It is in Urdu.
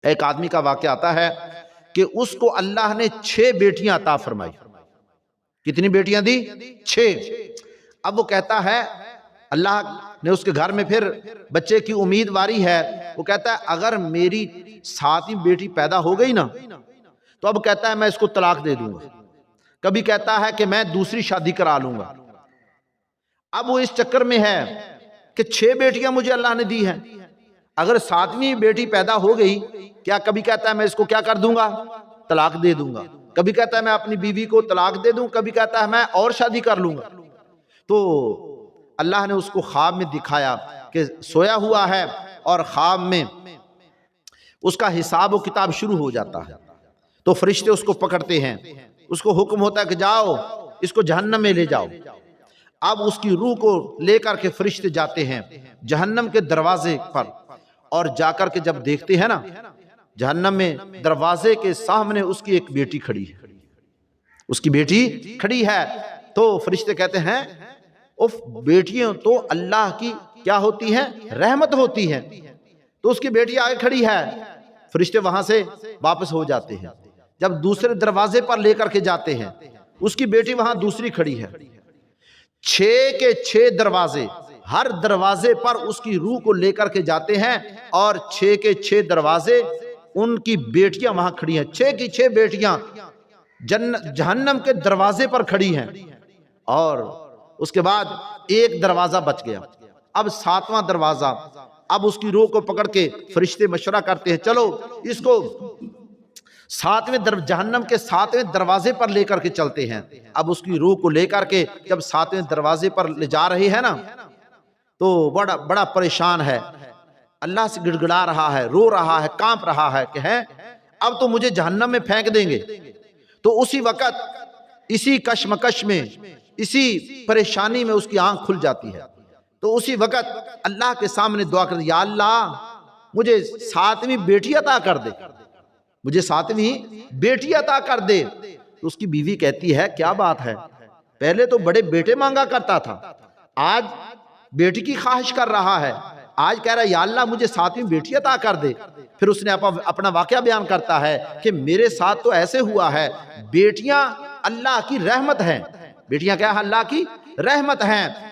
ایک آدمی کا واقعہ آتا ہے کہ اس کو اللہ نے 6 بیٹیاں عطا فرمائی. کتنی بیٹیاں دی؟ 6. اب وہ کہتا ہے اللہ نے اس کے گھر میں پھر بچے کی امیدواری ہے. وہ کہتا ہے اگر میری 7ویں بیٹی پیدا ہو گئی نا تو اب کہتا ہے میں اس کو طلاق دے دوں گا. کبھی کہتا ہے کہ میں دوسری شادی کرا لوں گا. اب وہ اس چکر میں ہے کہ 6 بیٹیاں مجھے اللہ نے دی ہیں، اگر 7ویں بیٹی پیدا ہو گئی کیا کبھی کہتا ہے میں اس کو کیا کر دوں گا؟ طلاق دے دوں گا. کبھی کہتا ہے میں اپنی بیوی کو طلاق دے دوں، کبھی کہتا ہے میں اور شادی کر لوں گا. تو اللہ نے اس کو خواب میں دکھایا کہ سویا ہوا ہے اور خواب میں اس کا حساب و کتاب شروع ہو جاتا ہے. تو فرشتے اس کو پکڑتے ہیں، اس کو حکم ہوتا ہے کہ جاؤ اس کو جہنم میں لے جاؤ. اب اس کی روح کو لے کر کے فرشتے جاتے ہیں جہنم کے دروازے پر، اور جا کر کے جب دیکھتے ہیں نا جہنم میں دروازے کے سامنے اس کی ایک بیٹی کھڑی ہے. اس کی بیٹی کھڑی ہے. تو فرشتے کہتے ہیں اف بیٹیاں تو اللہ کی کیا ہوتی ہیں؟ رحمت ہوتی ہیں. تو اس کی بیٹی آگے کھڑی ہے. فرشتے وہاں سے واپس ہو جاتے ہیں. جب دوسرے دروازے پر لے کر کے جاتے ہیں اس کی بیٹی وہاں دوسری کھڑی ہے. 6 کے 6 دروازے، ہر دروازے پر اس کی روح کو لے کر کے جاتے ہیں اور 6 کے 6 دروازے ان کی بیٹیاں وہاں کھڑی ہیں. 6 کی 6 بیٹیاں جہنم کے دروازے پر کھڑی ہیں. اور اس کے بعد ایک دروازہ بچ گیا. اب 7واں دروازہ. اب اس کی روح کو پکڑ کے فرشتے مشورہ کرتے ہیں چلو اس کو 7ویں جہنم کے 7ویں دروازے پر لے کر کے چلتے ہیں. اب اس کی روح کو لے کر کے جب 7ویں دروازے پر لے جا رہے ہیں نا تو بڑا پریشان ہے، اللہ سے گڑ گڑا رہا ہے، رو رہا ہے، کانپ رہا ہے کہ اب تو مجھے جہنم میں پھینک دیں گے. تو اسی وقت اسی کشمکش میں اسی پریشانی میں اس کی آنکھ کھل جاتی ہے. تو اسی وقت اللہ کے سامنے دعا کر یا اللہ مجھے 7ویں بیٹی عطا کر دے، مجھے 7ویں بیٹی عطا کر دے. تو اس کی بیوی کہتی ہے کیا بات ہے، پہلے تو بڑے بیٹے مانگا کرتا تھا، آج بیٹی کی خواہش کر رہا ہے، آج کہہ رہا ہے یا اللہ مجھے 7ویں بیٹی عطا کر دے. پھر اس نے اپنا واقعہ بیان کرتا ہے کہ میرے ساتھ تو ایسے ہوا ہے، بیٹیاں اللہ کی رحمت ہیں. بیٹیاں کیا اللہ کی رحمت ہیں.